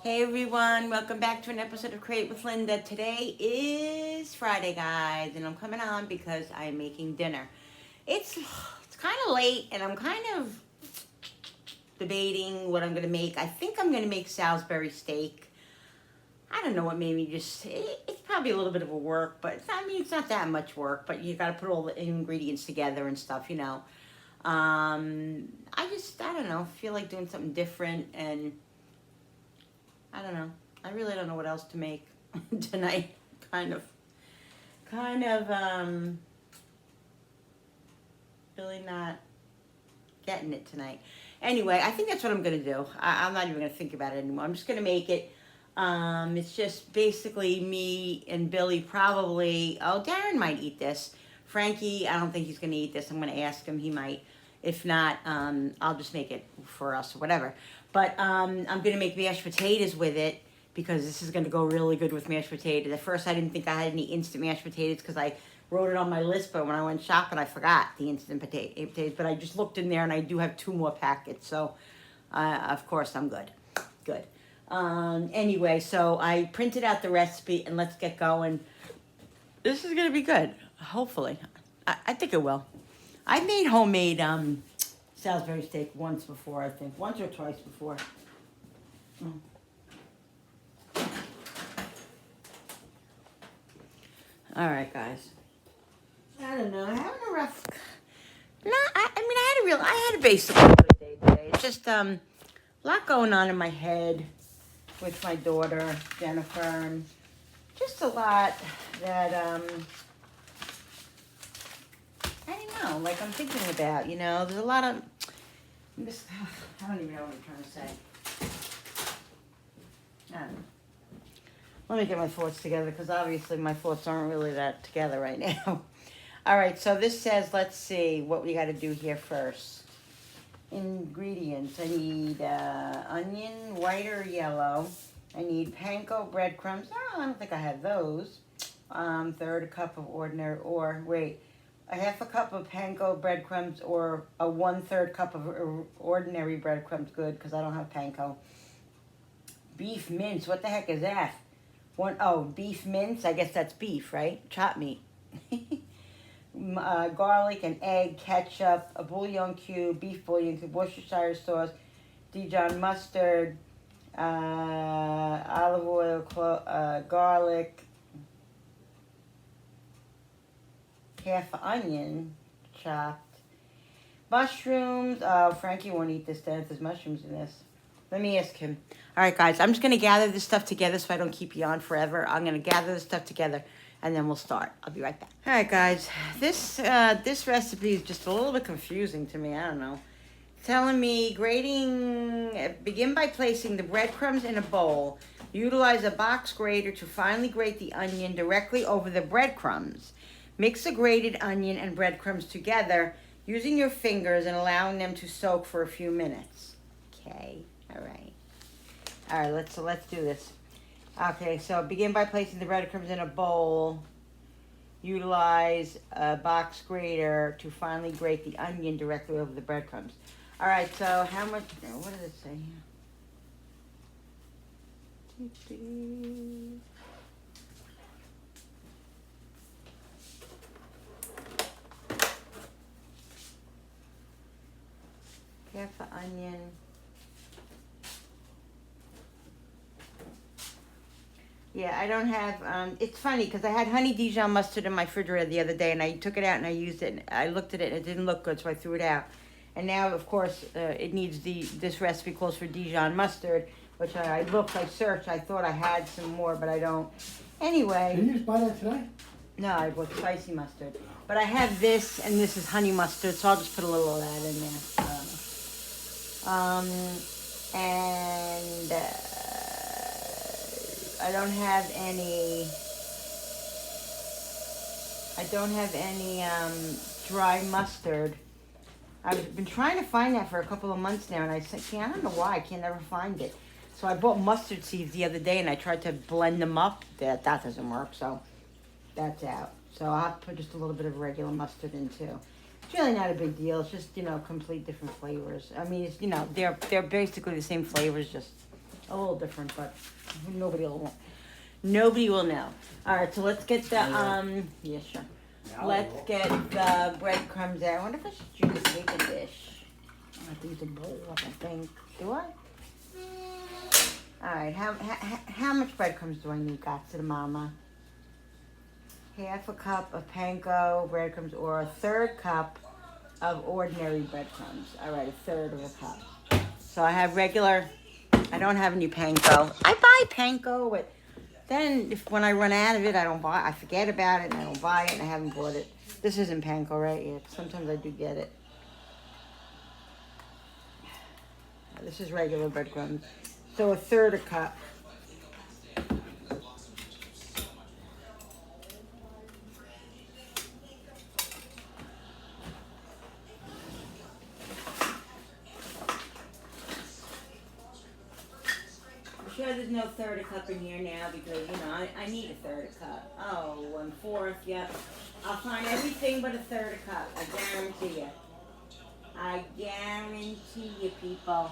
Hey everyone, welcome back to an episode of Create with Linda. Today is Friday, guys, and I'm coming on because I'm making dinner. It's kind of late, and I'm kind of debating what I'm gonna make. I think I'm gonna make Salisbury steak. I don't know what made me it's probably a little bit of a work, but it's not that much work. But you got to put all the ingredients together and stuff. I don't know, feel like doing something different and. I don't know. I really don't know what else to make tonight. Kind of, really not getting it tonight. Anyway, I think that's what I'm gonna do. I'm not even gonna think about it anymore. I'm just gonna make it. It's just basically me and Billy probably. Oh, Darren might eat this. Frankie, I don't think he's gonna eat this. I'm gonna ask him. He might. If not, I'll just make it for us or whatever. But I'm gonna make mashed potatoes with it because this is gonna go really good with mashed potatoes. At first, I didn't think I had any instant mashed potatoes because I wrote it on my list, but when I went shopping, I forgot the instant potatoes. But I just looked in there, and I do have 2 more packets, so of course I'm good. Good. Anyway, so I printed out the recipe, and let's get going. This is gonna be good. Hopefully, I think it will. I made homemade Salisbury steak once before, I think. Once or twice before. Mm. All right, guys. I don't know. I'm having a rough. No, I had a basically good day today. It's just a lot going on in my head with my daughter Jennifer, and just a lot that I don't know. Like I'm thinking about. There's a lot of. I don't even know what I'm trying to say. I don't know. Let me get my thoughts together because obviously my thoughts aren't really that together right now. All right, so this says, let's see what we got to do here first. Ingredients. I need onion, white or yellow. I need panko breadcrumbs. Oh, I don't think I have those. Third cup of ordinary, a half a cup of panko breadcrumbs or a 1/3 cup of ordinary breadcrumbs. Good, because I don't have panko. Beef mince. What the heck is that? Beef mince. I guess that's beef, right? Chopped meat. Garlic and egg, ketchup, a bouillon cube, beef bouillon cube, Worcestershire sauce, Dijon mustard, olive oil, garlic, half an onion chopped, mushrooms. Oh, Frankie won't eat this then if there's mushrooms in this. Let me ask him. All right, guys, I'm just going to gather this stuff together so I don't keep you on forever. I'm going to gather this stuff together, and then we'll start. I'll be right back. All right, guys, this recipe is just a little bit confusing to me. I don't know. Telling me begin by placing the breadcrumbs in a bowl. Utilize a box grater to finely grate the onion directly over the breadcrumbs. Mix the grated onion and breadcrumbs together using your fingers and allowing them to soak for a few minutes. Okay, all right, let's do this. Okay, so begin by placing the breadcrumbs in a bowl. Utilize a box grater to finally grate the onion directly over the breadcrumbs. All right, so how much, what does it say here? Half an onion. Yeah, I don't have, it's funny because I had honey Dijon mustard in my refrigerator the other day and I took it out and I used it. And I looked at it and it didn't look good, so I threw it out. And now, of course, it needs this recipe calls for Dijon mustard, which I searched, I thought I had some more, but I don't. Anyway. Did you just buy that today? No, I bought spicy mustard. But I have this, and this is honey mustard, so I'll just put a little of that in there. And I don't have any dry mustard. I've been trying to find that for a couple of months now, and I don't know why, I can't never find it. So I bought mustard seeds the other day, and I tried to blend them up. That doesn't work, so that's out. So I'll put just a little bit of regular mustard in too. It's really not a big deal. It's just, complete different flavors. I mean, it's, they're basically the same flavors, just a little different, but nobody will know. All right, so let's get the yeah, sure. Let's get the breadcrumbs out. I wonder if I should use a paper dish. I have to use a bowl, I think. Do I? All right, how much breadcrumbs do I need, guys, to the mama? Half a cup of panko breadcrumbs or a third cup of ordinary breadcrumbs. All right, a third of a cup. So I have regular, I don't have any panko. I buy panko, but then when I run out of it, I forget about it and I don't buy it and I haven't bought it. This isn't panko, right? Yeah, sometimes I do get it. This is regular breadcrumbs. So a third a cup. I'm sure there's no third a cup in here now because, you know, I need a third a cup. Oh, 1/4, yep. I'll find everything but a third a cup. I guarantee you. I guarantee you, people.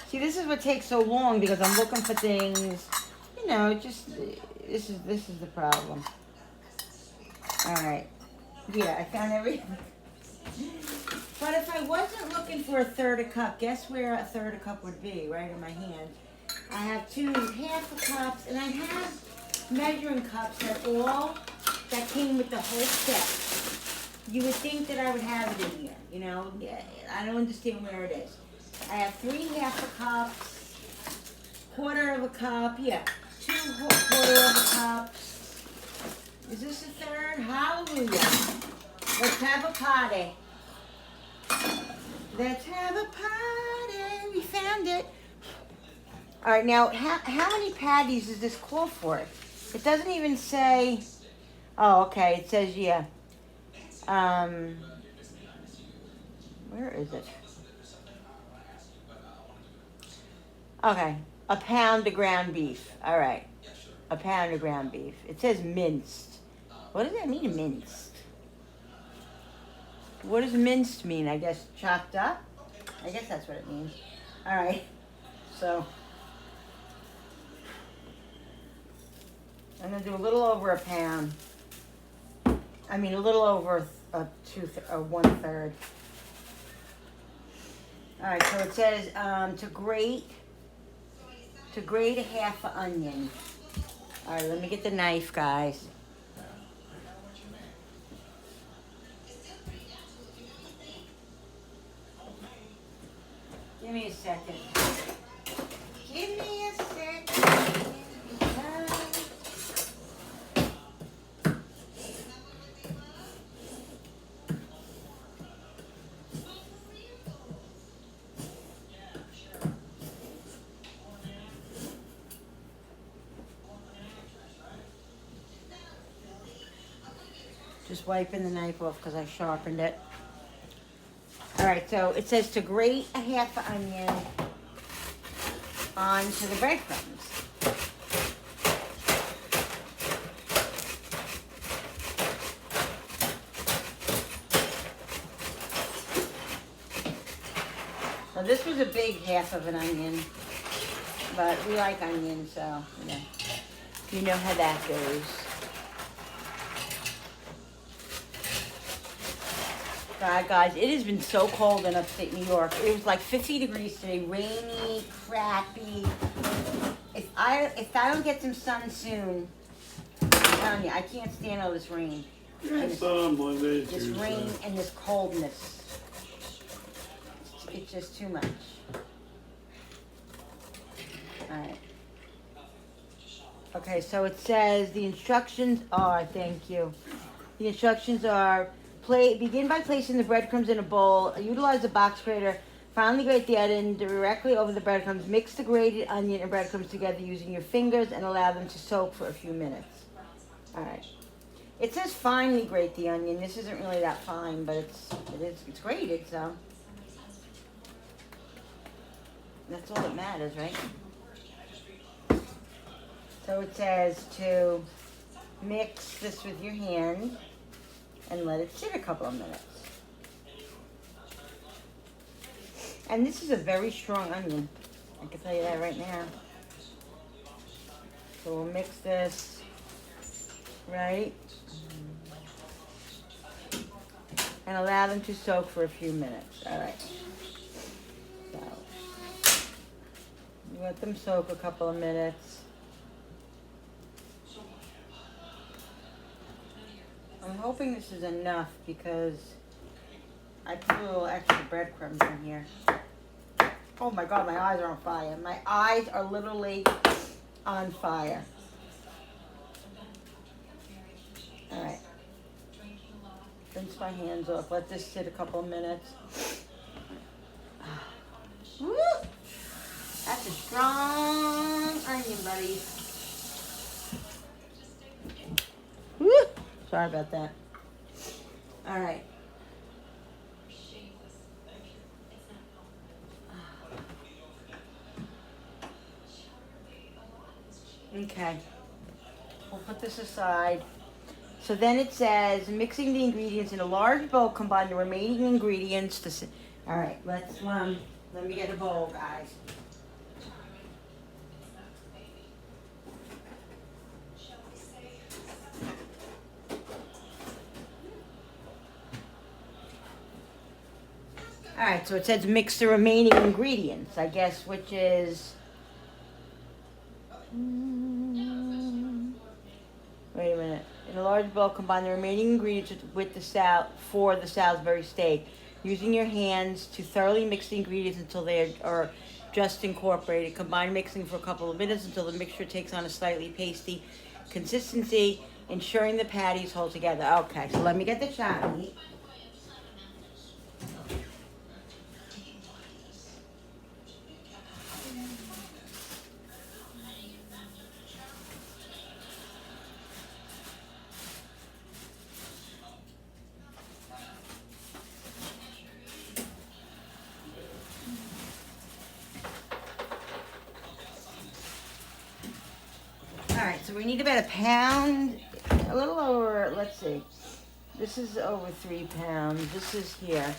See, this is what takes so long because I'm looking for things. You know, just this is the problem. All right. Yeah, I found everything. But if I wasn't looking for a third a cup, guess where a third a cup would be? Right in my hand. I have half a cups, and I have measuring cups that came with the whole set. You would think that I would have it in here, you know? Yeah, I don't understand where it is. I have 3 half a cups, quarter of a cup, yeah, 2 quarter of a cups. Is this a third? Hallelujah. Let's have a party. Let's have a party. We found it. All right, now, how many patties does this call for? It doesn't even say, oh, okay, it says, yeah. Where is it? Okay, a pound of ground beef. All right, a pound of ground beef. It says minced. What does that mean, minced? What does minced mean? I guess chopped up? I guess that's what it means. All right, so I'm gonna do a little over a pound. I mean, a little over a 1/3. All right, so it says to grate a half an onion. All right, let me get the knife, guys. Give me a second. Give me a second. Just wiping the knife off because I sharpened it. All right, so it says to grate a half an onion onto the breadcrumbs. So this was a big half of an onion, but we like onions, so you know how that goes. God, guys, it has been so cold in upstate New York. It was like 50 degrees today, rainy, crappy. If I don't get some sun soon, I'm telling you, I can't stand all this rain. This rain and this coldness. It's just too much. All right. Okay, so it says the instructions are, thank you. The instructions are, begin by placing the breadcrumbs in a bowl. Utilize a box grater. Finally grate the onion directly over the breadcrumbs. Mix the grated onion and breadcrumbs together using your fingers and allow them to soak for a few minutes. All right. It says finely grate the onion. This isn't really that fine, but it's grated, so that's all that matters, right? So it says to mix this with your hand and let it sit a couple of minutes. And this is a very strong onion. I can tell you that right now. So we'll mix this, right? And allow them to soak for a few minutes. All right. So you let them soak a couple of minutes. I'm hoping this is enough because I put a little extra breadcrumbs in here. Oh my God, my eyes are on fire. My eyes are literally on fire. All right. Rinse my hands off. Let this sit a couple of minutes. Woo! That's a strong onion, buddy. Woo! Sorry about that. All right. Okay. We'll put this aside. So then it says, mixing the ingredients in a large bowl, combine the remaining ingredients to... All right, let me get a bowl, guys. All right, so it says mix the remaining ingredients, I guess, which is... Wait a minute. In a large bowl, combine the remaining ingredients with the Salisbury steak. Using your hands to thoroughly mix the ingredients until they are just incorporated. Combine mixing for a couple of minutes until the mixture takes on a slightly pasty consistency, ensuring the patties hold together. Okay, so let me get the shot meat. Alright, so we need about a pound, a little over, let's see. This is over 3 pounds. This is here.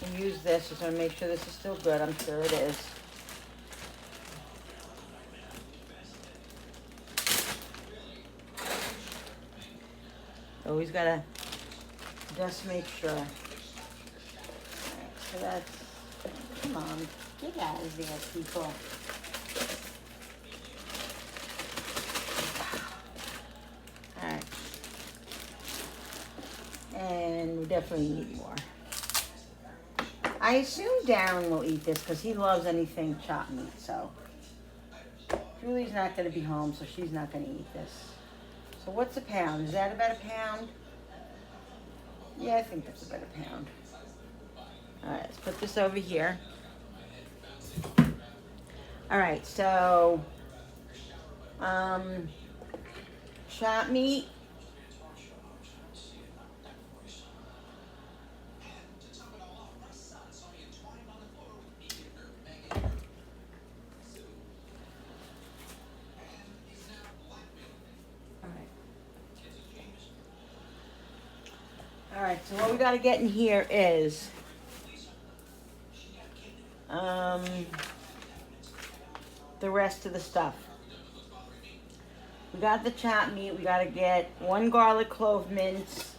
And use this. Just want to make sure this is still good. I'm sure it is. Always gotta just make sure. Alright, so that's, come on, get out of there, people. Alright. And we definitely need more. I assume Darren will eat this because he loves anything chopped meat, so. Julie's not going to be home, so she's not going to eat this. So what's a pound? Is that about a pound? Yeah, I think that's about a pound. Alright, let's put this over here. Alright, so chopped meat. Alright, so what we gotta get in here is the rest of the stuff. We got the chopped meat. We gotta get 1 garlic clove minced.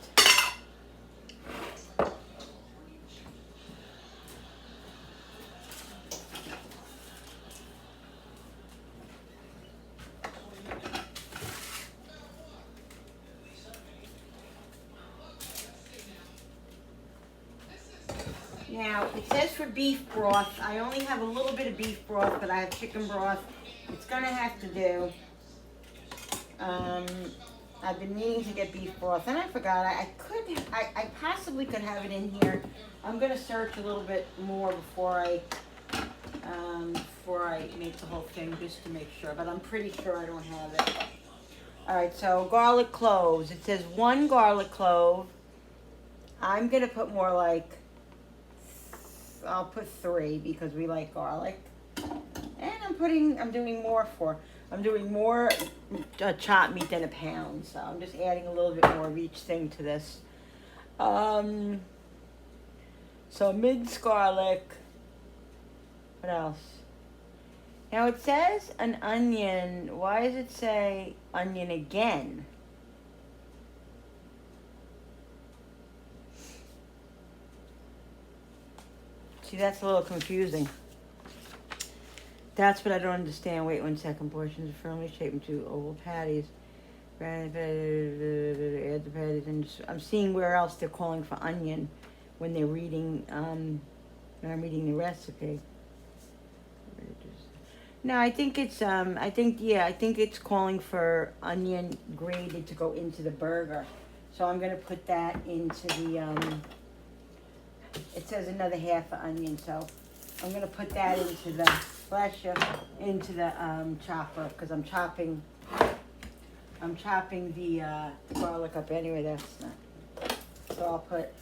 Now, it says for beef broth. I only have a little bit of beef broth, but I have chicken broth. It's gonna have to do. I've been meaning to get beef broth, and I forgot. I possibly could have it in here. I'm gonna search a little bit more before I make the whole thing, just to make sure. But I'm pretty sure I don't have it. All right, so garlic cloves. It says 1 garlic clove. I'm gonna put more like. I'll put 3 because we like garlic. And I'm doing more chopped meat than a pound. So I'm just adding a little bit more of each thing to this. So minced garlic. What else? Now it says an onion. Why does it say onion again? See, that's a little confusing. That's what I don't understand. Wait 1 second. Portions are firmly shaped into oval patties. Add the patties, and I'm seeing where else they're calling for onion when they're reading. When I'm reading the recipe. No, I think it's I think it's calling for onion grated to go into the burger. So I'm gonna put that into the it says another half an onion, so I'm gonna put that into the into the chopper, because I'm chopping the garlic up anyway. That's not, so I'll put,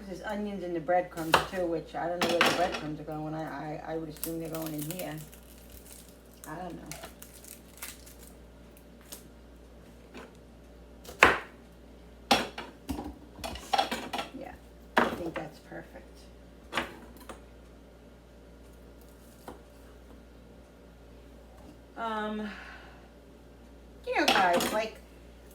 there's onions in the breadcrumbs too, which I don't know where the breadcrumbs are going. I would assume they're going in here. I don't know. Yeah, I think that's perfect. You know, guys, like,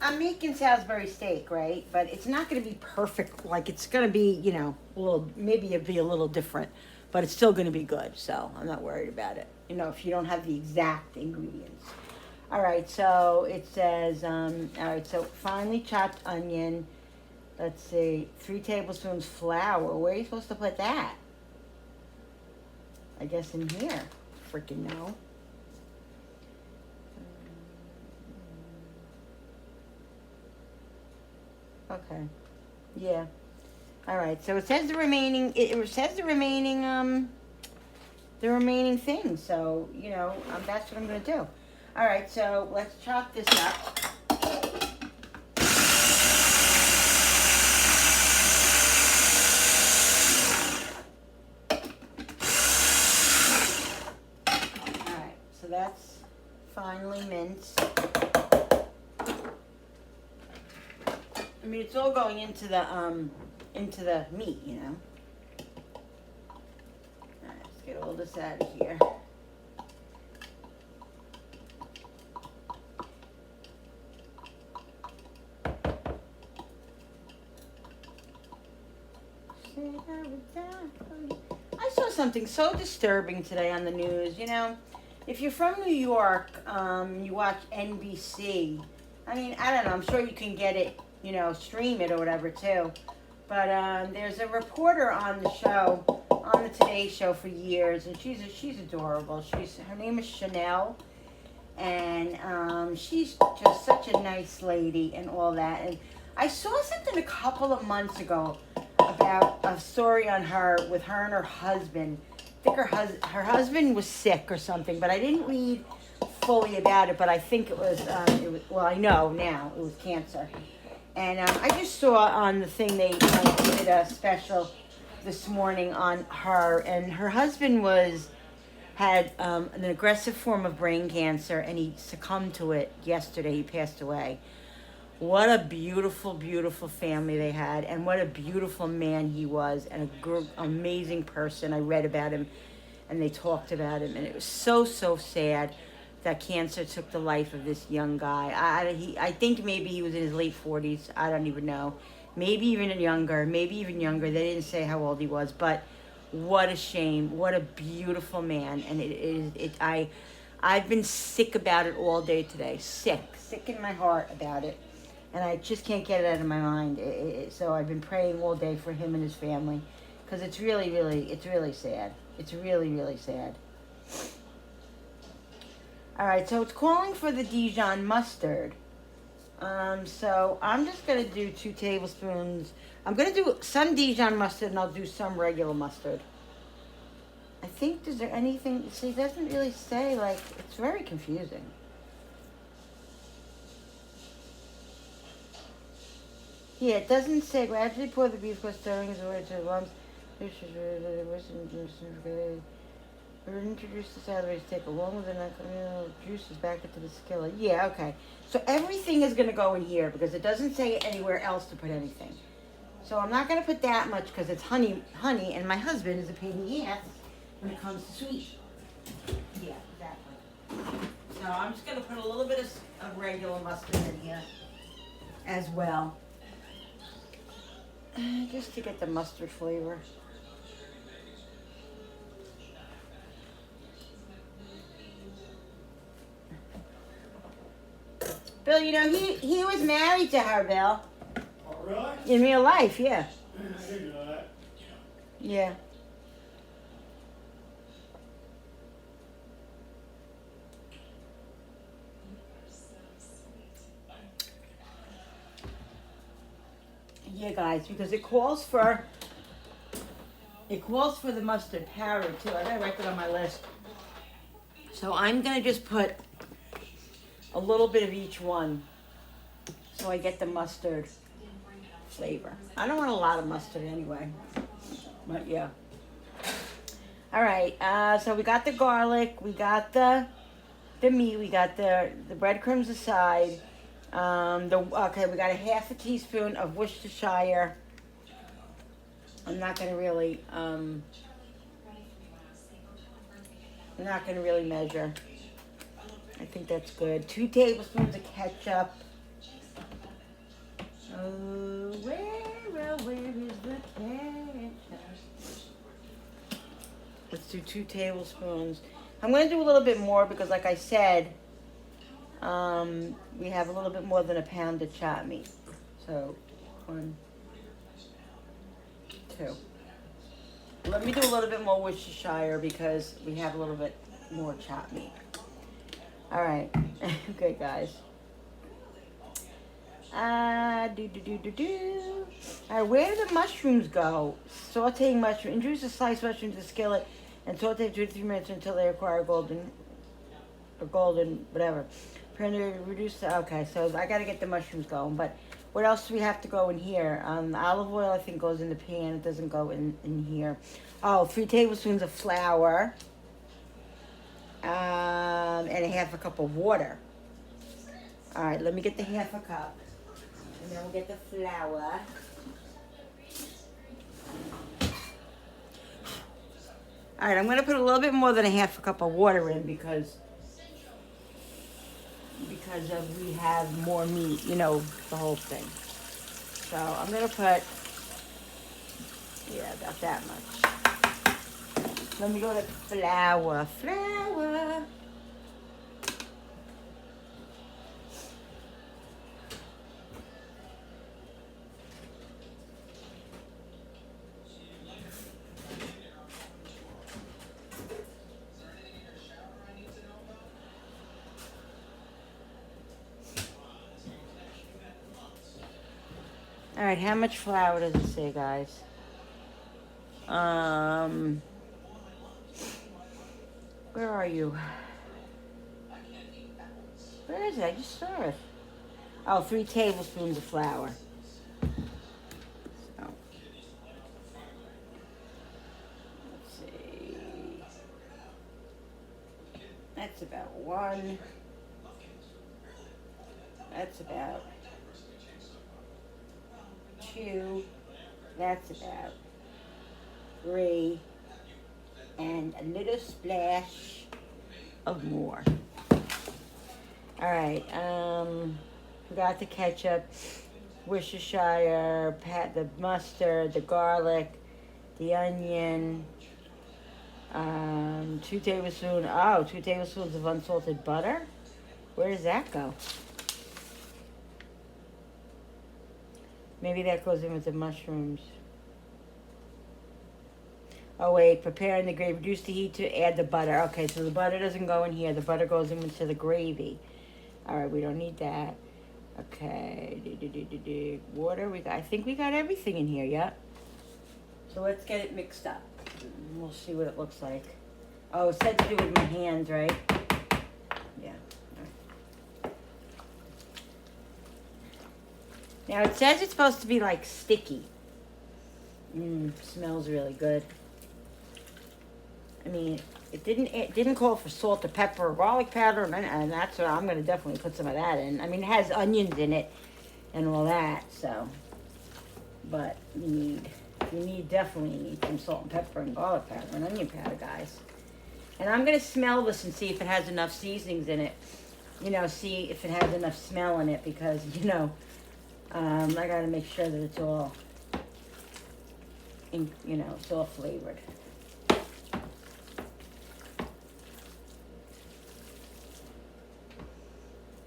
I'm making Salisbury steak, right? But it's not going to be perfect. Like, it's going to be, you know, a little, maybe it'll be a little different, but it's still going to be good. So I'm not worried about it. You know, if you don't have the exact ingredients. All right, so it says, all right, so finely chopped onion. Let's see, 3 tablespoons flour. Where are you supposed to put that? I guess in here. Freaking no. Okay. Yeah. All right. So it says the remaining. It says the remaining things. So you know, that's what I'm gonna do. All right. So let's chop this up. All right. So that's finely minced. I mean, it's all going into the meat, you know. All right, let's get all this out of here. I saw something so disturbing today on the news. You know, if you're from New York, you watch NBC. I mean, I don't know. I'm sure you can get it, you know, stream it or whatever too. But there's a reporter on the show, on the Today Show for years, and she's adorable. Her name is Chanel, and she's just such a nice lady and all that. And I saw something a couple of months ago about a story on her with her and her husband. I think her husband was sick or something, but I didn't read fully about it. But I think it was well, I know now it was cancer. And I just saw on the thing they did a special this morning on her, and her husband had an aggressive form of brain cancer, and he succumbed to it yesterday. He passed away. What a beautiful, beautiful family they had, and what a beautiful man he was, and an amazing person. I read about him, and they talked about him, and it was so, so sad that cancer took the life of this young guy. I think maybe he was in his late 40s. I don't even know. Maybe even younger. They didn't say how old he was, but what a shame. What a beautiful man. And I've been sick about it all day today. Sick in my heart about it. And I just can't get it out of my mind. So I've been praying all day for him and his family, because it's really, really sad. It's really, really sad. All right, so it's calling for the Dijon mustard. So I'm just going to do 2 tablespoons. I'm going to do some Dijon mustard, and I'll do some regular mustard. I think, is there anything, see, it doesn't really say, like, it's very confusing. Yeah, it doesn't say, gradually pour the beef plus stirring as well to lumps. Introduce the celery stick along with the juices back into the skillet. Yeah, okay. So everything is going to go in here because it doesn't say anywhere else to put anything. So I'm not going to put that much because it's honey, and my husband is a pain in the ass when it comes to sweet. I'm just gonna put a little bit of regular mustard in here as well. Just to get the mustard flavor. Bill, you know, he was married to her, Bill. Oh, really? In real life, yeah. I didn't know that. Yeah. Yeah, guys, because it calls for the mustard powder too. I gotta write that on my list. So I'm gonna just put a little bit of each one, so I get the mustard flavor. I don't want a lot of mustard anyway, but yeah. All right. So we got the garlic, we got the meat, we got the breadcrumbs aside. Okay, we got a half a teaspoon of Worcestershire. I'm not gonna really measure. I think that's good. 2 tablespoons of ketchup. Oh, where is the ketchup? Let's do 2 tablespoons. I'm gonna do a little bit more because, like I said, we have a little bit more than a pound of chopped meat. So, 1, 2. Let me do a little bit more Worcestershire because we have a little bit more chopped meat. All right. Okay, guys. All right, where do the mushrooms go? Sauteing mushrooms. Introduce the sliced mushrooms to the skillet and saute 2 to 3 minutes until they acquire golden, whatever. Reduce okay, so I gotta get the mushrooms going, but what else do we have to go in here? Olive oil, I think, goes in the pan. It doesn't go in here. Oh, 3 tablespoons of flour. And a half a cup of water. All right, let me get the half a cup. And then we'll get the flour. All right, I'm going to put a little bit more than a half a cup of water in because we have more meat, you know, the whole thing. So I'm going to put, yeah, about that much. Let me go to flour. All right, how much flour does it say, guys? Where are you? Where is it? I just saw it. Oh, 3 tablespoons of flour. So, let's see. That's about 1. That's about 2. That's about 3. And a little splash of more. All right, we got the ketchup, Worcestershire, the mustard, the garlic, the onion, 2 tablespoons of unsalted butter. Where does that go? Maybe that goes in with the mushrooms. Oh wait, preparing the gravy. Reduce the heat to add the butter. Okay, so the butter doesn't go in here. The butter goes into the gravy. All right, we don't need that. Okay, water. I think we got everything in here. Yep. So let's get it mixed up. We'll see what it looks like. Oh, it said to do it with my hands, right? Yeah. Right. Now it says it's supposed to be like sticky. Smells really good. I mean, it didn't call for salt or pepper or garlic powder, and that's what I'm gonna definitely put some of that in. I mean, it has onions in it and all that, so. But you definitely need some salt and pepper and garlic powder and onion powder, guys. And I'm gonna smell this and see if it has enough seasonings in it. You know, see if it has enough smell in it because, you know, I gotta make sure that it's all, you know, it's all flavored.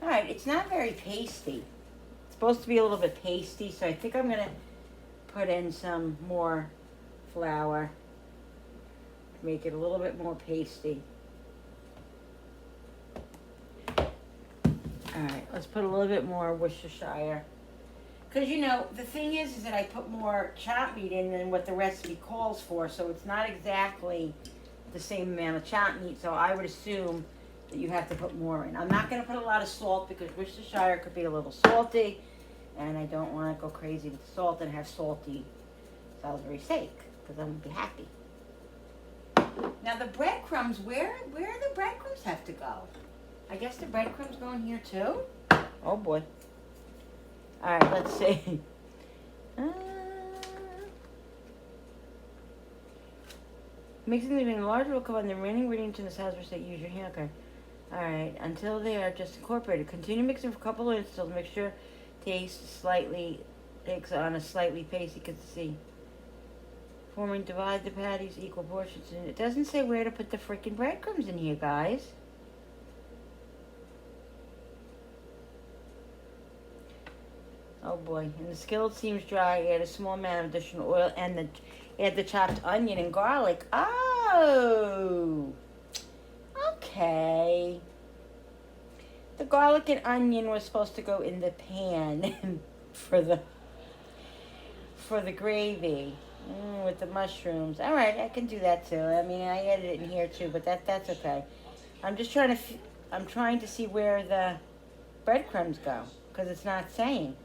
All right, it's not very pasty. It's supposed to be a little bit pasty, so I think I'm gonna put in some more flour. Make it a little bit more pasty. All right, let's put a little bit more Worcestershire. Because, you know, the thing is that I put more chopped meat in than what the recipe calls for, so it's not exactly the same amount of chopped meat, so I would assume that you have to put more in. I'm not going to put a lot of salt because Worcestershire could be a little salty, and I don't want to go crazy with salt and have salty Salisbury steak, because I'm going to be happy. Now the breadcrumbs, where do the breadcrumbs have to go? I guess the breadcrumbs go in here too? Oh boy. Alright, let's see. Mixing them in a large will combine the remaining ingredients in the Salisbury steak. Use your hand. Okay. Alright, until they are just incorporated. Continue mixing for a couple of minutes until the mixture takes on a slightly pasty consistency. Forming, divide the patties equal portions. And it doesn't say where to put the freaking breadcrumbs in here, guys. Oh boy, and the skillet seems dry. Add a small amount of additional oil and add the chopped onion and garlic. Oh, okay. The garlic and onion was supposed to go in the pan for the gravy with the mushrooms. All right, I can do that too. I mean, I added it in here too, but that's okay. I'm just trying to see where the breadcrumbs go because it's not saying.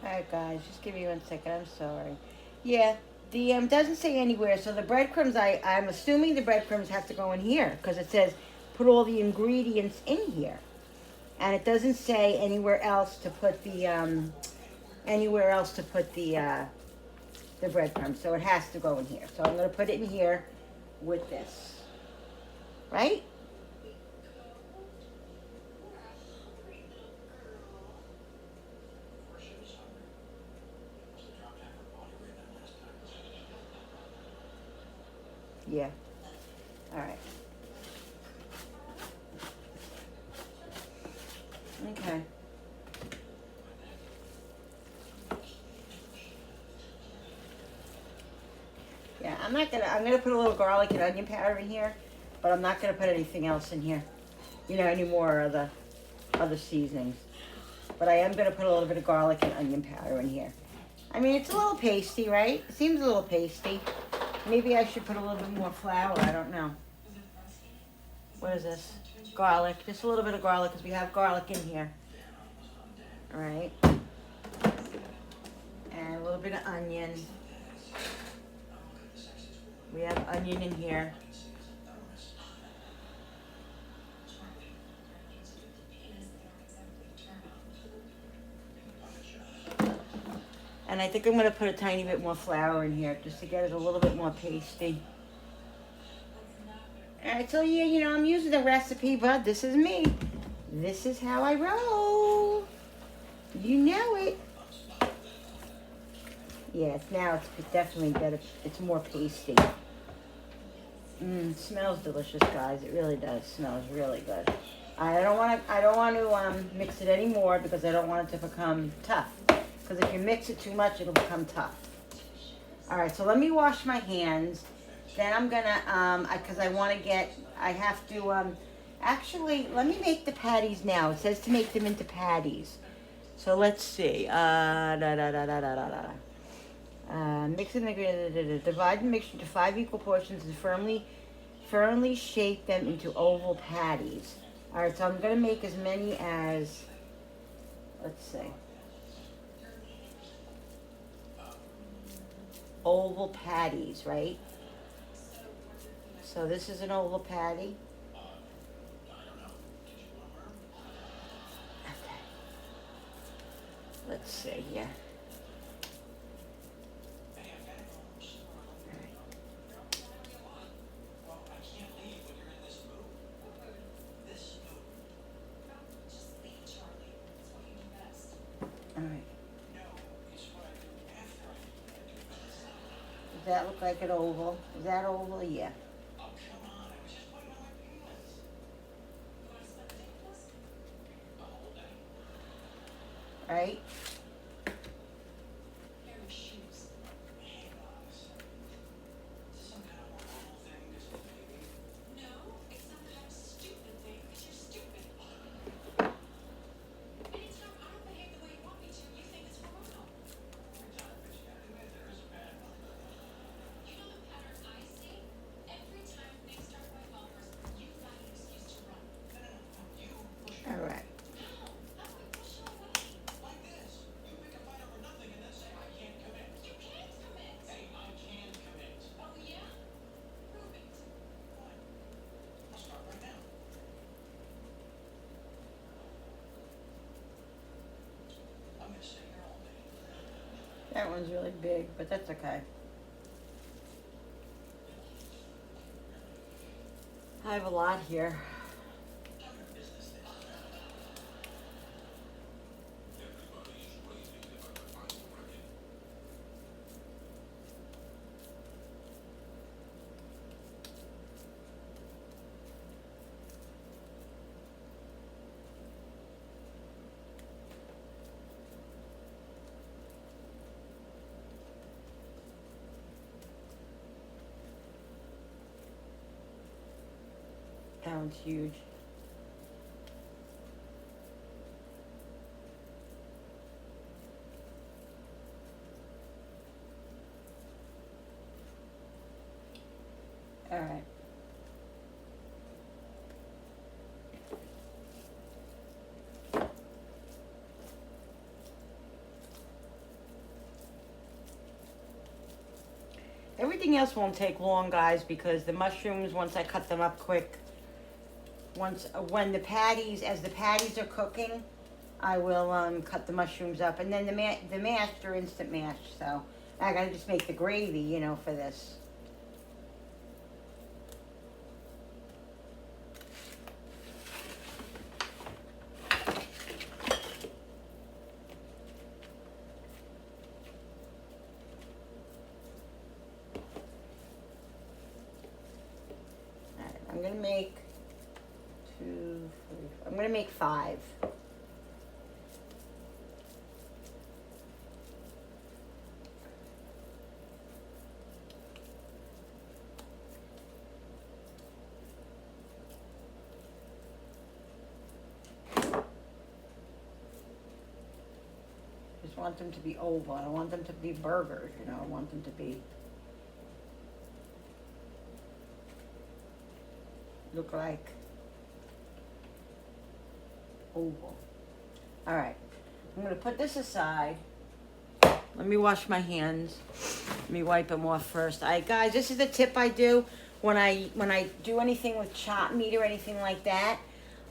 Alright guys, just give me 1 second, I'm sorry. Yeah, the doesn't say anywhere, so the breadcrumbs, I'm assuming the breadcrumbs have to go in here, because it says put all the ingredients in here. And it doesn't say anywhere else to put the, the breadcrumbs, so it has to go in here. So I'm going to put it in here with this. Right? Yeah. All right. Okay. Yeah, I'm gonna put a little garlic and onion powder in here, but I'm not gonna put anything else in here. You know, any more of the other seasonings. But I am gonna put a little bit of garlic and onion powder in here. I mean, it's a little pasty, right? It seems a little pasty. Maybe I should put a little bit more flour. I don't know. What is this? Garlic. Just a little bit of garlic because we have garlic in here. All right. And a little bit of onion. We have onion in here. And I think I'm going to put a tiny bit more flour in here just to get it a little bit more pasty. And I tell you, you know, I'm using the recipe, but this is me. This is how I roll. You know it. Yeah, now it's definitely better. It's more pasty. It smells delicious, guys. It really does. Smells really good. I don't want to mix it anymore because I don't want it to become tough. Because if you mix it too much, it'll become tough. All right, so let me wash my hands. Then I'm gonna, because I have to, actually, let me make the patties now. It says to make them into patties. So let's see. Mix it, divide the mixture into 5 equal portions and firmly shape them into oval patties. All right, so I'm gonna make as many as, let's see, oval patties, right? So this is an oval patty. Okay. Let's see here. All right. Does that look like an oval? Is that oval? Yeah. Right? All right. That one's really big, but that's okay. I have a lot here. That one's huge. All right. Everything else won't take long, guys, because the mushrooms, once I cut them up quick, when the patties, as the patties are cooking, I will cut the mushrooms up, and then the mash, they're instant mash. So I gotta just make the gravy, you know, for this. All right, I'm gonna make 2, 3. I'm gonna make 5. Just want them to be oval. I don't want them to be burgers, you know. I want them to be look like oval. All right, I'm gonna put this aside. Let me wash my hands. Let me wipe them off first. Guys, this is the tip I do when I do anything with chopped meat or anything like that.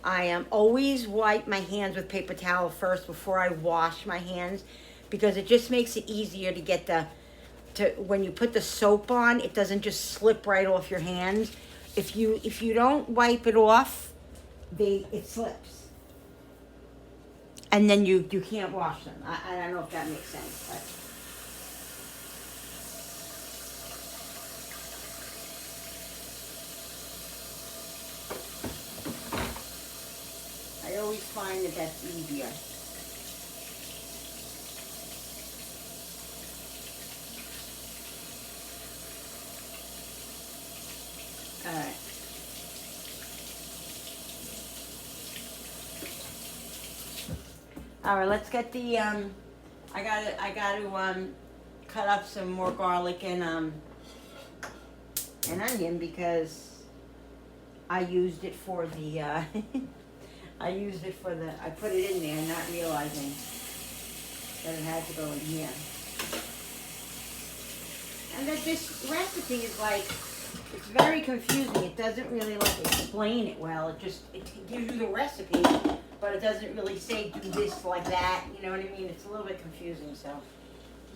I always wipe my hands with paper towel first before I wash my hands, because it just makes it easier to get when you put the soap on, it doesn't just slip right off your hands. If you don't wipe it off, it slips, and then you can't wash them. I don't know if that makes sense, but. always find that that's easier. All right. All right, let's get the I gotta cut up some more garlic and onion because I used it for the I put it in there not realizing that it had to go in here. And that this recipe is like, it's very confusing. It doesn't really like explain it well. It gives you the recipe, but it doesn't really say do this like that. You know what I mean? It's a little bit confusing. So,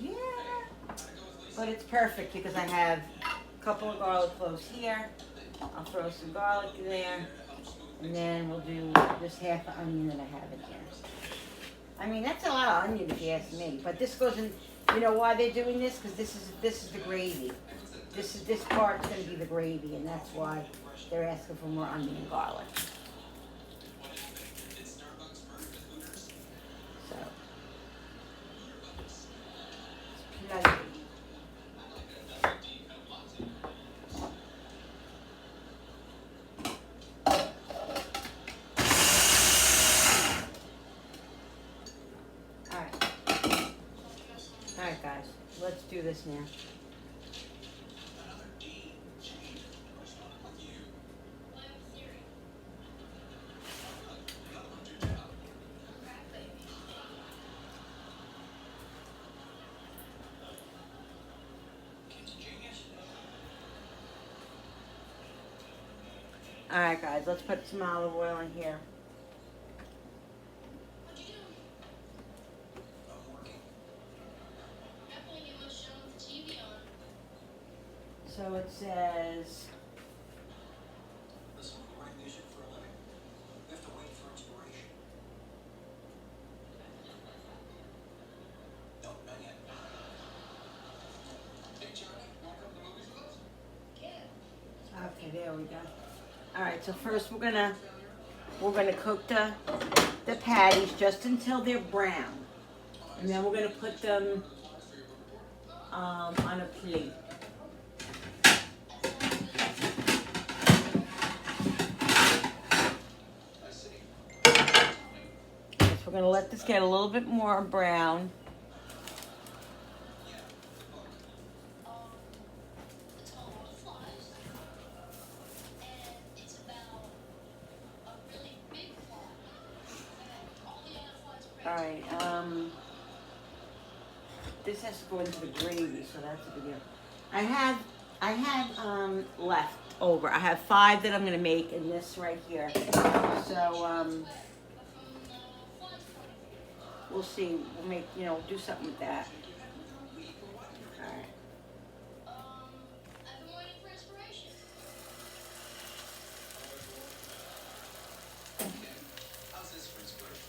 yeah. But it's perfect because I have a couple of garlic cloves here. I'll throw some garlic in there, and then we'll do this half an onion that I have in here. I mean, that's a lot of onion if you ask me. But this goes in. You know why they're doing this? Because this is the gravy. This part's going to be the gravy, and that's why they're asking for more onion and garlic. So, it's plenty. All right, guys, let's do this now. All right, guys, let's put some olive oil in here. So it says, okay, there we go. All right, so first we're gonna cook the patties just until they're brown, and then we're gonna put them on a plate. We're going to let this get a little bit more brown. All right, this has to go into the gravy, so that's a big deal. I have left over. I have 5 that I'm going to make in this right here. So, we'll see. We'll make, do something with that. All right. I've been waiting for inspiration. How's this for inspiration?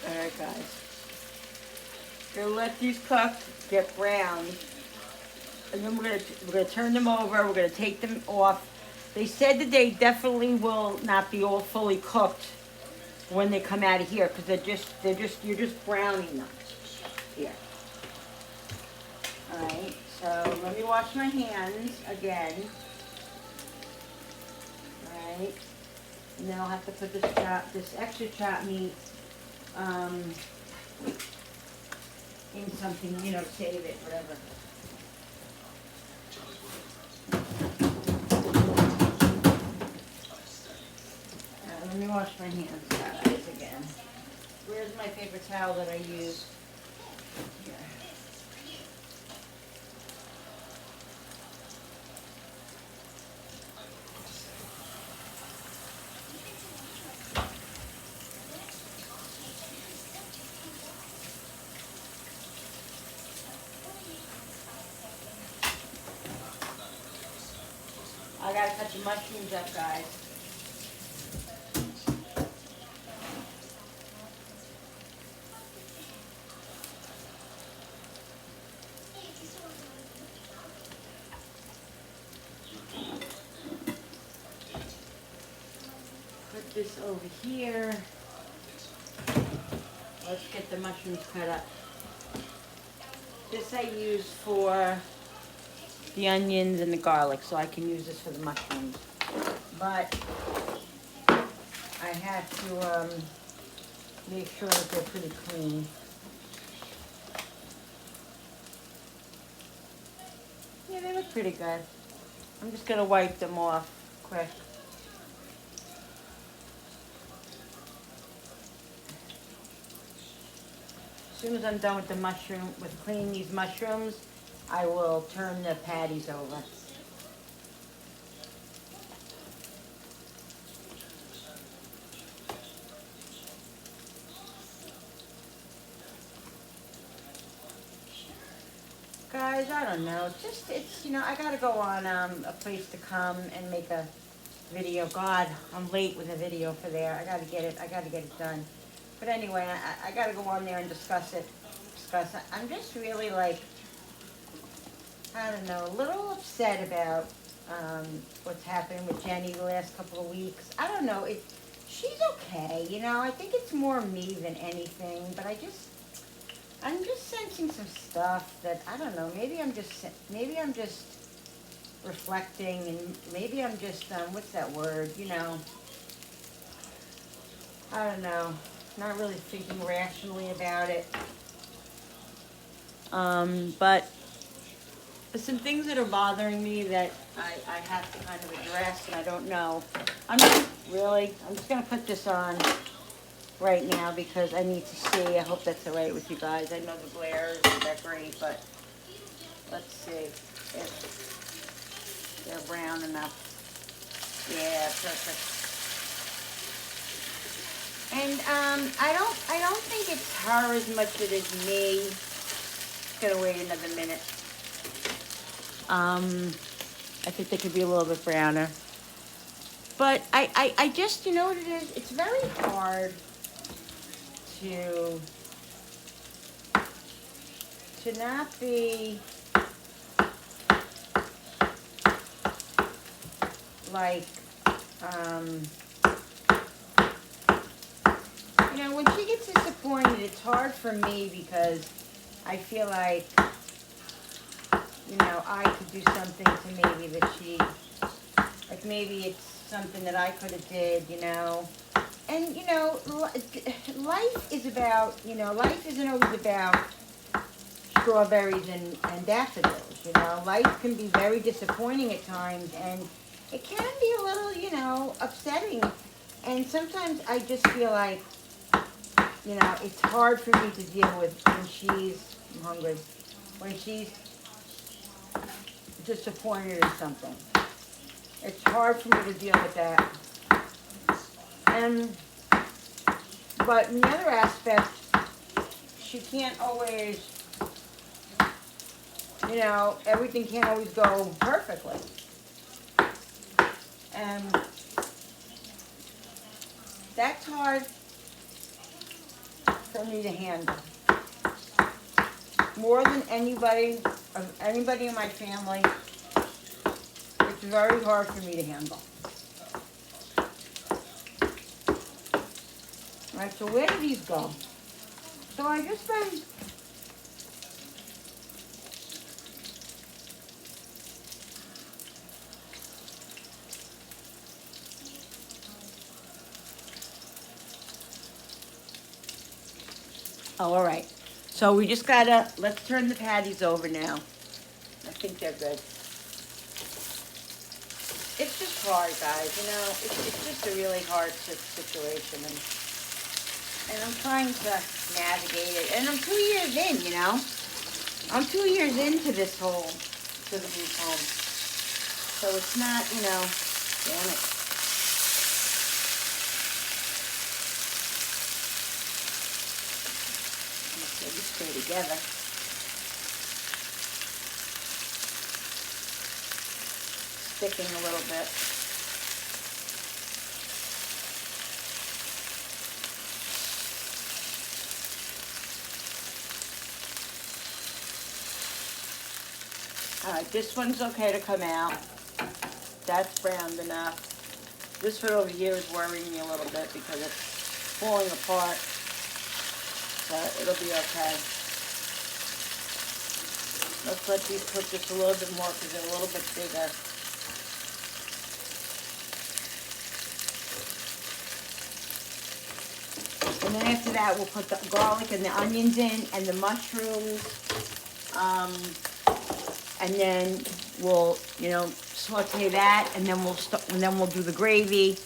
All right, guys. We're gonna let these cook, get brown, and then we're gonna turn them over. We're gonna take them off. They said that they definitely will not be all fully cooked when they come out of here because you're just browning them here. All right. So let me wash my hands again. All right. And then I'll have to put this extra chopped meat in something, save it, whatever. Let me wash my hands, guys, again. Where's my paper towel that I use? Here. I gotta cut the mushrooms up, guys. Put this over here. Let's get the mushrooms cut up. This I use for the onions and the garlic, so I can use this for the mushrooms. But I have to make sure that they're pretty clean. Yeah, they look pretty good. I'm just gonna wipe them off quick. As soon as I'm done with with cleaning these mushrooms, I will turn the patties over. Guys, I don't know. It's, I gotta go on a place to come and make a video. God, I'm late with a video for there. I gotta get it done. But anyway, I gotta go on there and discuss it. I'm just really like, I don't know, a little upset about what's happening with Jenny the last couple of weeks. I don't know. She's okay, I think it's more me than anything, but I'm just sensing some stuff that, I don't know, maybe I'm just reflecting, and maybe I'm just, what's that word, I don't know, not really thinking rationally about it. But there's some things that are bothering me that I have to kind of address, and I don't know. I'm just gonna put this on right now because I need to see. I hope that's all right with you guys. I know the glare isn't that great, but let's see if they're brown enough. Yeah, perfect. And I don't think it's her as much as it is me. Just gonna wait another minute. I think they could be a little bit browner. But I just, you know what it is? It's very hard to not be like, when she gets disappointed, it's hard for me because I feel like, I could do something to maybe that she, like maybe it's something that I could have did, And, life is about, life isn't always about strawberries and daffodils, Life can be very disappointing at times, and it can be a little, upsetting. And sometimes I just feel like, it's hard for me to deal with I'm hungry, when she's disappointed in something. It's hard for me to deal with that. But in the other aspect, she can't always, everything can't always go perfectly. And that's hard for me to handle. More than anybody in my family, it's very hard for me to handle. Alright, so where do these go? So I just been all right. So we just let's turn the patties over now. I think they're good. It's just hard, guys, it's just a really hard situation, and I'm trying to navigate it, and I'm 2 years in, I'm 2 years into this to the new home, so it's not, damn it. Let's get this stay together. sticking a little bit. All right, this one's okay to come out. That's browned enough. This one over here is worrying me a little bit because it's falling apart, but it'll be okay. Let's let these cook just a little bit more because they're a little bit bigger. And then after that, we'll put the garlic and the onions in and the mushrooms. And then we'll, saute that, and then we'll do the gravy.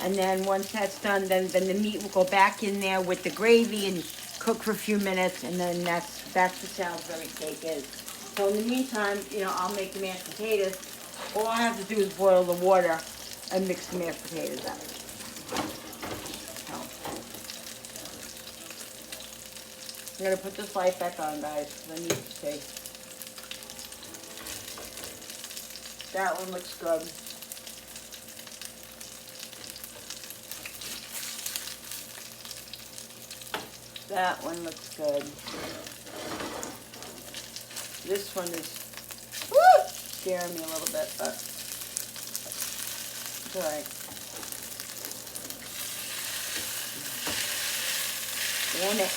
And then once that's done, then the meat will go back in there with the gravy and cook for a few minutes, and then that's what Salisbury steak is. So in the meantime, I'll make the mashed potatoes. All I have to do is boil the water and mix the mashed potatoes up. So, I'm gonna put this light back on, guys, because I need to see. That one looks good. That one looks good. This one is scaring me a little bit, but it's all right. Damn it.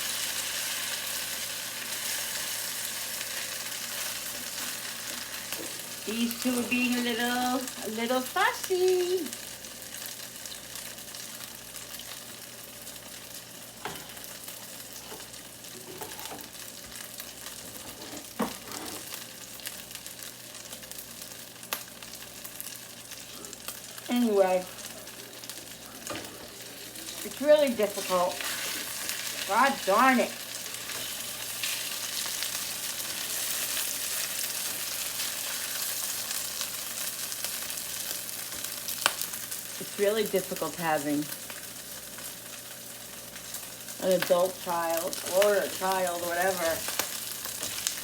These two are being a little fussy. Anyway, it's really difficult. God darn it. It's really difficult having an adult child or a child or whatever,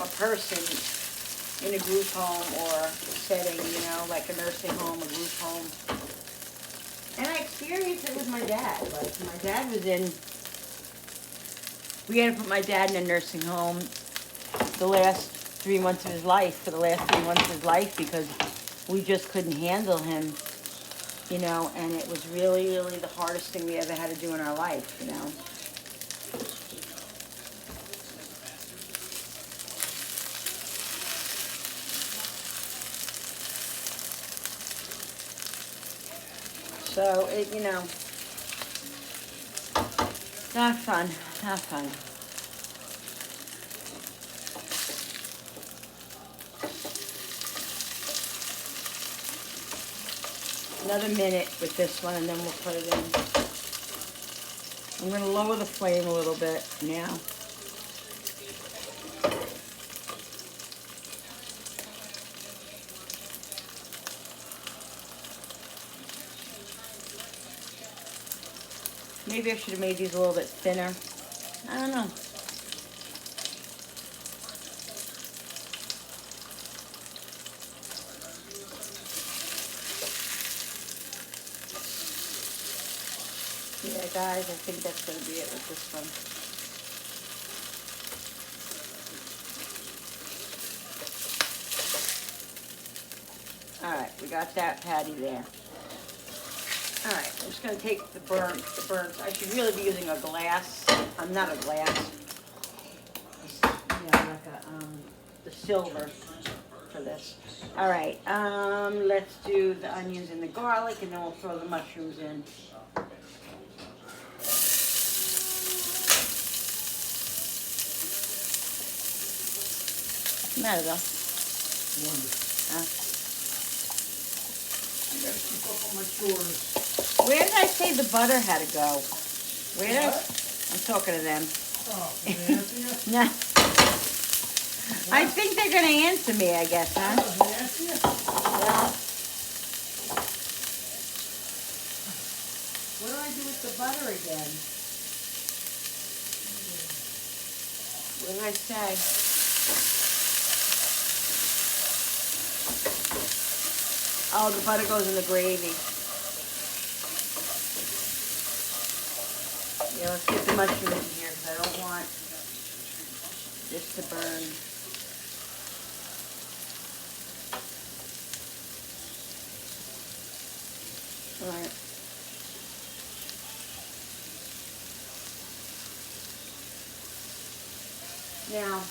a person in a group home or setting, like a nursing home, a group home. And I experienced it with my dad. Like, my dad was we had to put my dad in a nursing home the last 3 months of his life, for the last 3 months of his life, because we just couldn't handle him, and it was really, really the hardest thing we ever had to do in our life, So, not fun, not fun. Another minute with this one, and then we'll put it in. I'm going to lower the flame a little bit now. Maybe I should have made these a little bit thinner. I don't know. Yeah, guys, I think that's going to be it with this one. All right, we got that patty there. All right, I'm just going to take the burns. I should really be using a glass. I'm not a glass. Like the silver for this. All right, let's do the onions and the garlic, and then we'll throw the mushrooms in. What's the matter, though? I gotta keep up on my chores. Where did I say the butter had to go? Where did I'm talking to them. Oh, did they answer you? No. I think they're going to answer me, I guess, huh? Oh, did they answer you? Well, what do I do with the butter again? What did I say? Oh, the butter goes in the gravy. Yeah, let's get the mushroom in here because I don't want this to burn. All right. Now,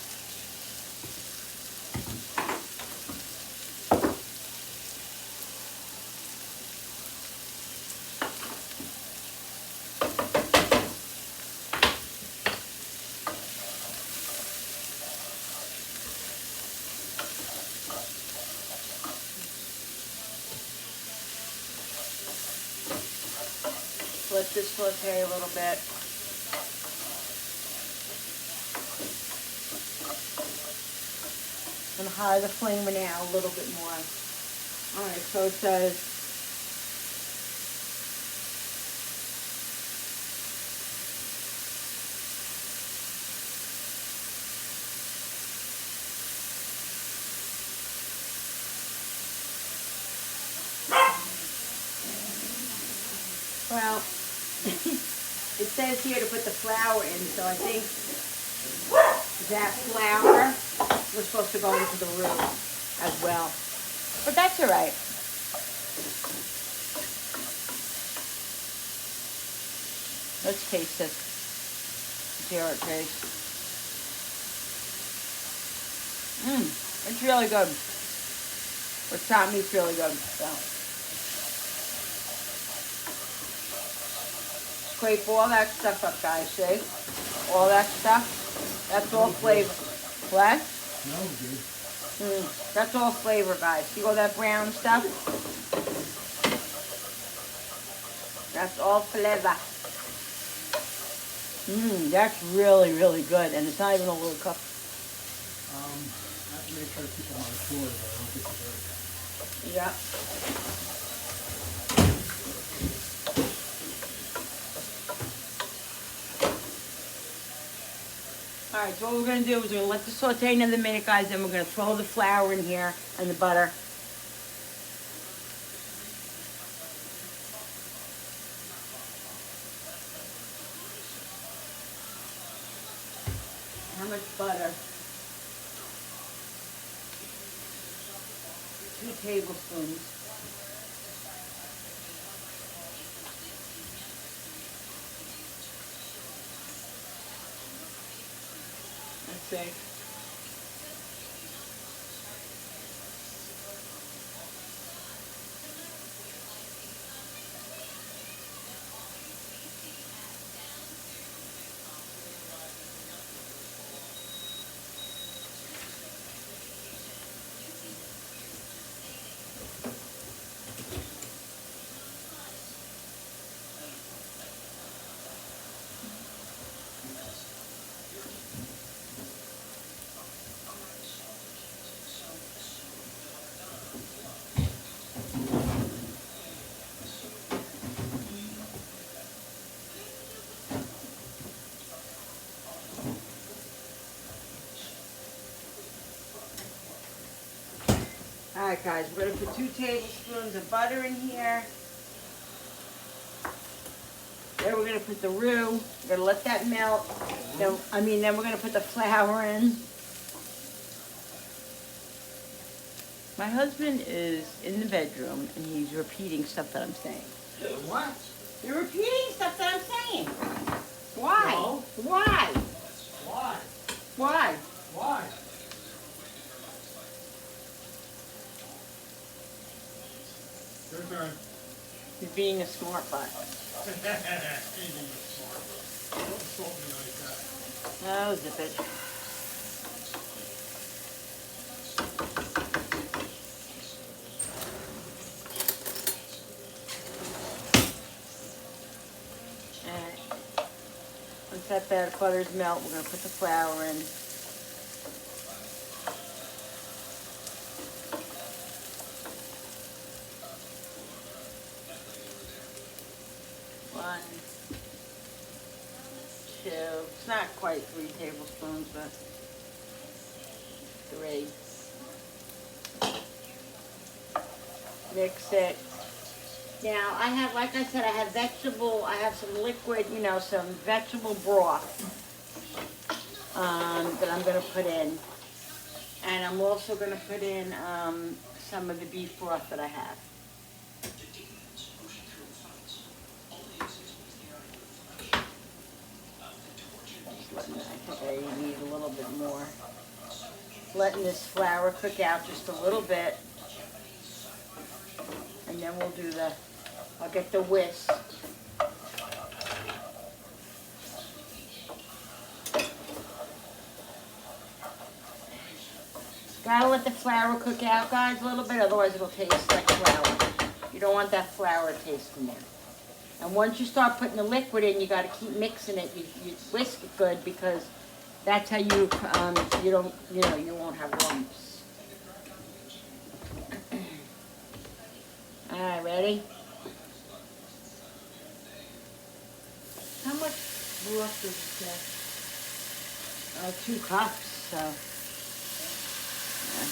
let this saute a little bit. I'm gonna higher the flame now a little bit more. All right, so it says well, it says here to put the flour in, so I think that flour was supposed to go into the roux as well. But that's all right. Let's taste this. See how it tastes. It's really good. With chopped meat's really good. So. Scrape all that stuff up, guys, see? All that stuff. That's all flavor. What? No, dude. That's all flavor, guys. See all that brown stuff? That's all flavor. That's really, really good. And it's not even a little cup. I have to make sure to keep them on the shore, but I don't think it's very. Yeah. All right, so what we're going to do is we're going to let this saute another minute, guys, then we're going to throw the flour in here and the butter. How much butter? 2 tablespoons. Let's see. All right, guys, we're going to put 2 tablespoons of butter in here. Then we're going to put the roux. We're going to let that melt. Then we're going to put the flour in. My husband is in the bedroom, and he's repeating stuff that I'm saying. What? You're repeating stuff that I'm saying. Why? No. Why? Why? Why? Why? Your turn. He's being a smart butt. Anything but smart. Don't insult me like that. Oh, zip it. Alright. Once that butter's melt, we're going to put the flour in. One, 2, it's not quite 3 tablespoons, but 3. Mix it. Now I have, like I said, I have some liquid, some vegetable broth that I'm going to put in. And I'm also going to put in some of the beef broth that I have. I think I need a little bit more. Letting this flour cook out just a little bit. And then I'll get the whisk. Gotta let the flour cook out, guys, a little bit, otherwise it'll taste like flour. You don't want that flour taste in there. And once you start putting the liquid in, you gotta keep mixing it. You whisk it good because that's how you won't have lumps. All right, ready? How much broth does it take? 2 cups, so. Yeah.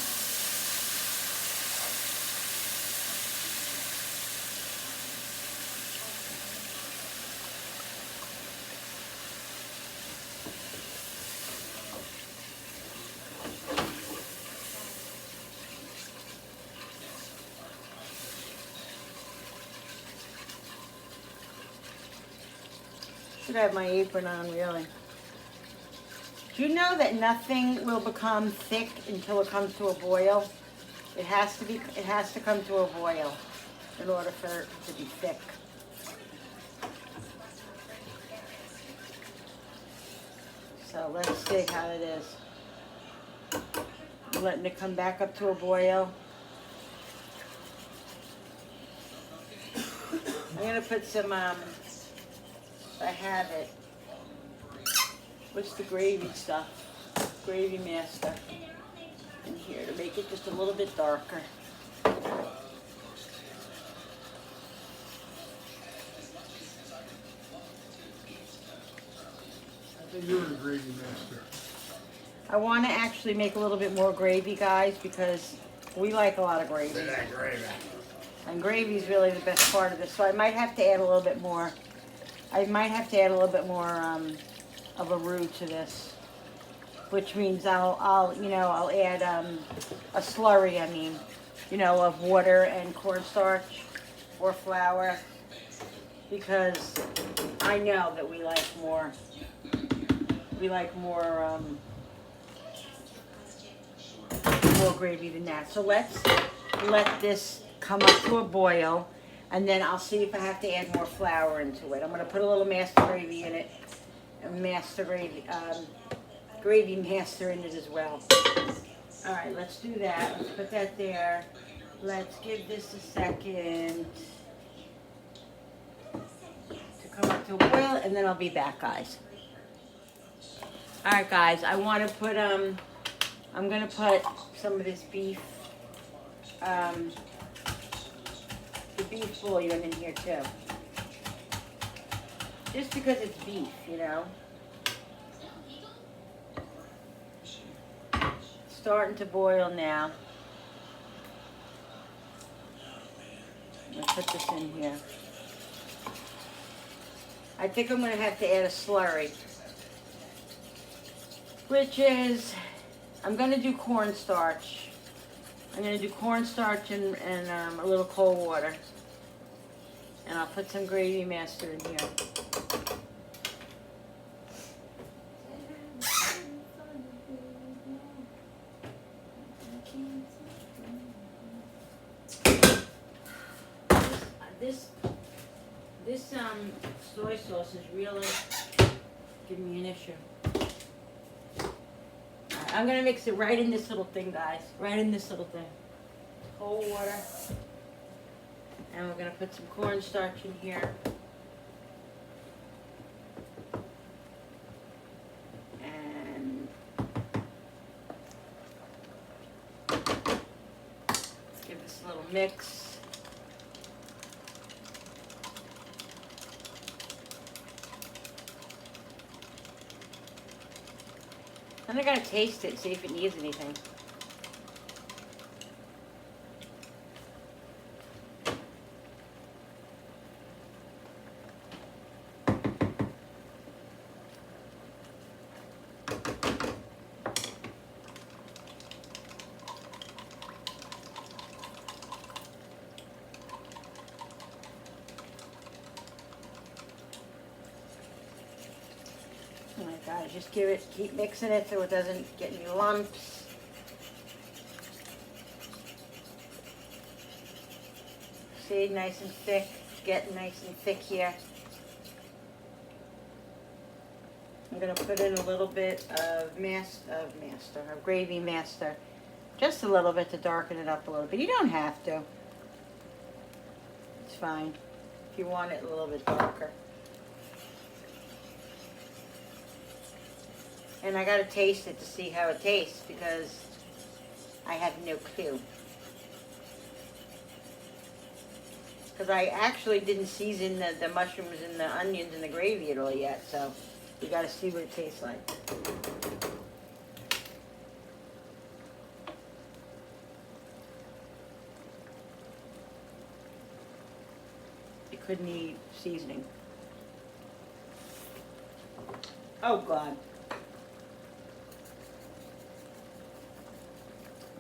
Should have my apron on, really. Do you know that nothing will become thick until it comes to a boil? It has to come to a boil in order for it to be thick. So let's see how it is. I'm letting it come back up to a boil. I'm gonna put some, if I have it, what's the gravy stuff? Gravy master in here to make it just a little bit darker. I think you're the gravy master. I want to actually make a little bit more gravy, guys, because we like a lot of gravy. That gravy. And gravy is really the best part of this, so I might have to add a little bit more. I might have to add a little bit more of a roux to this, which means I'll add a slurry. I mean, of water and cornstarch or flour, because I know that we like more. More gravy than that. So let's let this come up to a boil, and then I'll see if I have to add more flour into it. I'm going to put a little master gravy in it, gravy master in it as well. All right, let's do that. Let's put that there. Let's give this a second to come up to a boil, and then I'll be back, guys. All right, guys, I want to put I'm gonna put some of this beef, the beef bouillon in here too. Just because it's beef, Starting to boil now. I'm gonna put this in here. I think I'm gonna have to add a slurry, which is, I'm going to do cornstarch. I'm going to do cornstarch and a little cold water. And I'll put some gravy master in here. This soy sauce is really giving me an issue. I'm going to mix it right in this little thing, guys. Right in this little thing. Cold water. And we're going to put some cornstarch in here. And give this a little mix. And I gotta taste it, see if it needs anything. Guys, just keep mixing it so it doesn't get any lumps. See, nice and thick, getting nice and thick here. I'm gonna put in a little bit of gravy master, just a little bit to darken it up a little bit. You don't have to. It's fine if you want it a little bit darker. And I gotta taste it to see how it tastes because I have no clue. Because I actually didn't season the mushrooms and the onions and the gravy at all yet, so you gotta see what it tastes like. It could need seasoning. Oh God.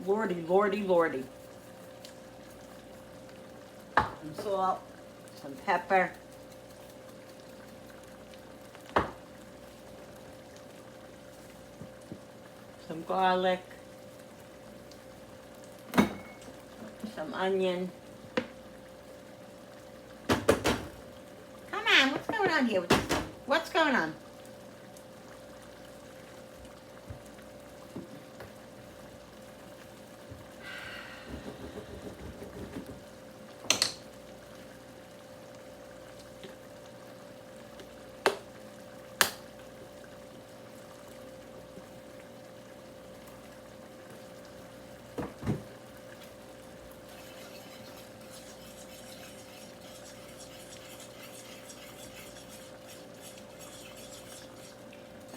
Lordy, lordy, lordy. Some salt, some pepper. Some garlic. Some onion. Come on, what's going on here? What's going on?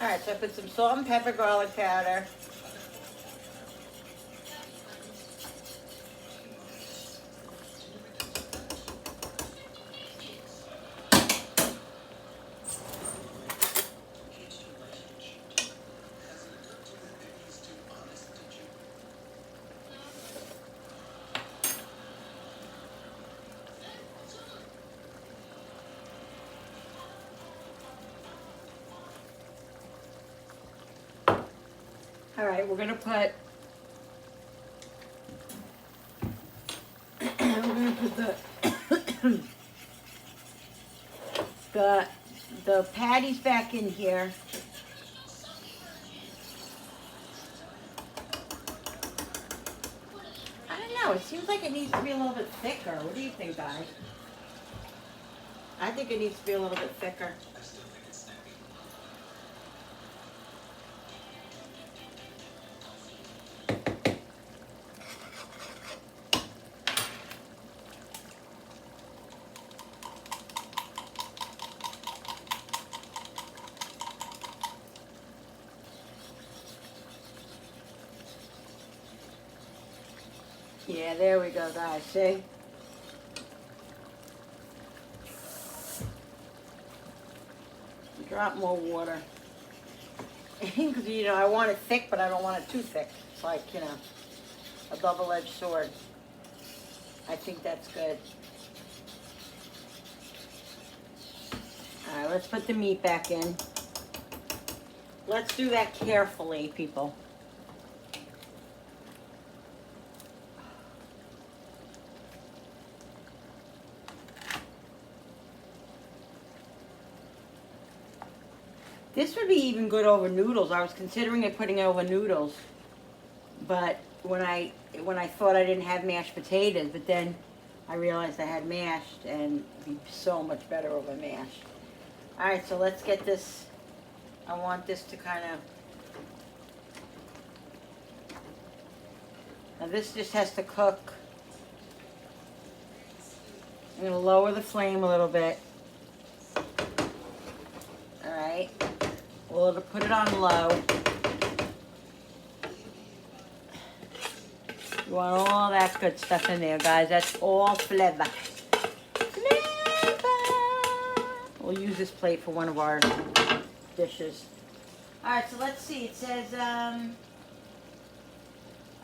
Alright, so I put some salt and pepper, garlic powder. Alright, we're gonna put the patties back in here. I don't know, it seems like it needs to be a little bit thicker. What do you think, guys? I think it needs to be a little bit thicker. Yeah, there we go, guys. See? Drop more water. Because, you know, I want it thick, but I don't want it too thick. It's like, you know, a double-edged sword. I think that's good. All right, let's put the meat back in. Let's do that carefully, people. This would be even good over noodles. I was considering it putting it over noodles, but when I thought I didn't have mashed potatoes, but then I realized I had mashed, and it'd be so much better over mashed. All right, so let's get this. I want this to kind of. Now this just has to cook. I'm gonna lower the flame a little bit. All right. We'll put it on low. You want all that good stuff in there, guys. That's all flavor. Flavor! We'll use this plate for one of our dishes. Alright, so let's see. It says,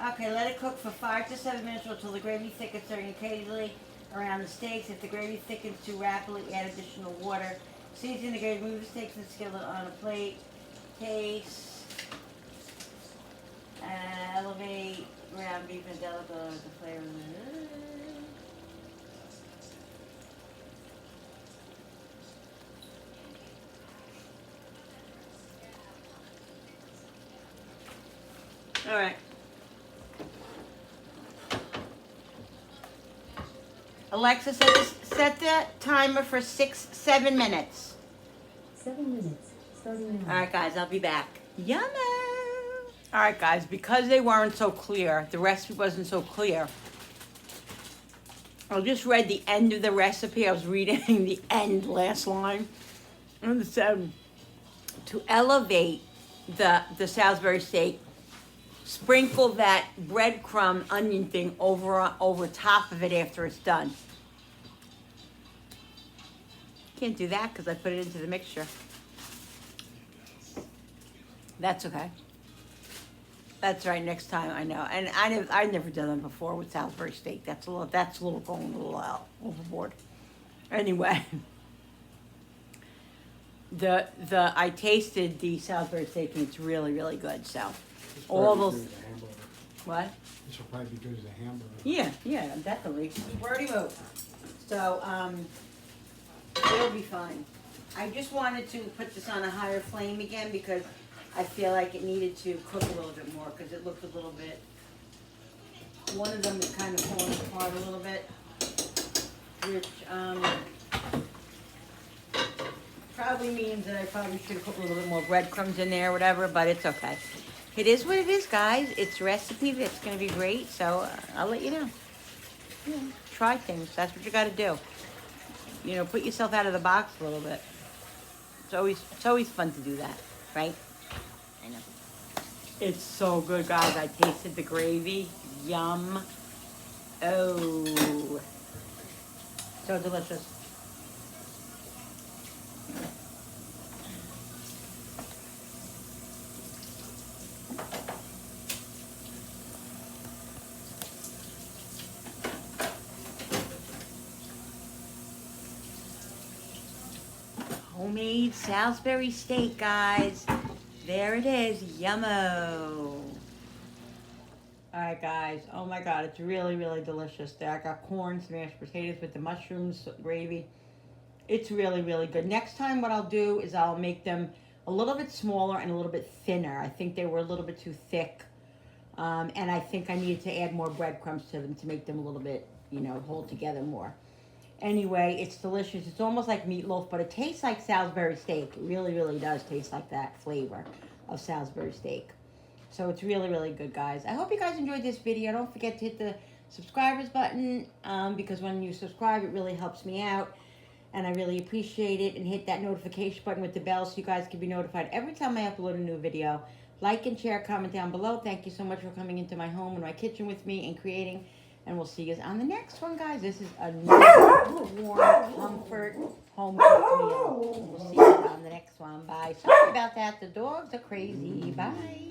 okay, let it cook for 5 to 7 minutes until the gravy thickens, stirring occasionally around the steaks. If the gravy thickens too rapidly, add additional water. Season the gravy, move the steaks and skillet on a plate. taste. Elevate ground beef and delicate the flavor. All right. Alexa, set the timer for 7 minutes. 7 minutes, starting now. All right, guys, I'll be back. Yummy! All right, guys, because they weren't so clear, the recipe wasn't so clear, I just read the end of the recipe. I was reading the end, last line. And it said, to elevate the Salisbury steak, sprinkle that breadcrumb onion thing over top of it after it's done. Can't do that because I put it into the mixture. That's okay. That's right. Next time, I know. And I've never done them before with Salisbury steak. That's a little going a little out overboard. Anyway, I tasted the Salisbury steak and it's really, really good. So all those. What? This will probably be good as a hamburger. Yeah, definitely. Wordy move. So it'll be fine. I just wanted to put this on a higher flame again because I feel like it needed to cook a little bit more because it looked a little bit, one of them is kind of falling apart a little bit, which probably means that I probably should have put a little bit more breadcrumbs in there or whatever, but it's okay. It is what it is, guys. It's a recipe that's going to be great, so I'll let you know. Yeah, try things. That's what you got to do. You know, put yourself out of the box a little bit. It's always fun to do that, right? I know. It's so good, guys. I tasted the gravy. Yum. Oh. So delicious. Homemade Salisbury steak, guys. There it is. Yummo. Alright, guys. Oh my god, it's really, really delicious. I got corn, smashed potatoes with the mushrooms, gravy. It's really, really good. Next time what I'll do is I'll make them a little bit smaller and a little bit thinner. I think they were a little bit too thick. And I think I needed to add more breadcrumbs to them to make them a little bit, hold together more. Anyway, it's delicious. It's almost like meatloaf, but it tastes like Salisbury steak. It really, really does taste like that flavor of Salisbury steak. So it's really, really good, guys. I hope you guys enjoyed this video. Don't forget to hit the subscribers button because when you subscribe, it really helps me out. And I really appreciate it. And hit that notification button with the bell so you guys can be notified every time I upload a new video. Like and share, comment down below. Thank you so much for coming into my home and my kitchen with me and creating. And we'll see you on the next one, guys. This is a nice, warm, comfort, home cooked meal. We'll see you on the next one. Bye. Sorry about that. The dogs are crazy. Bye.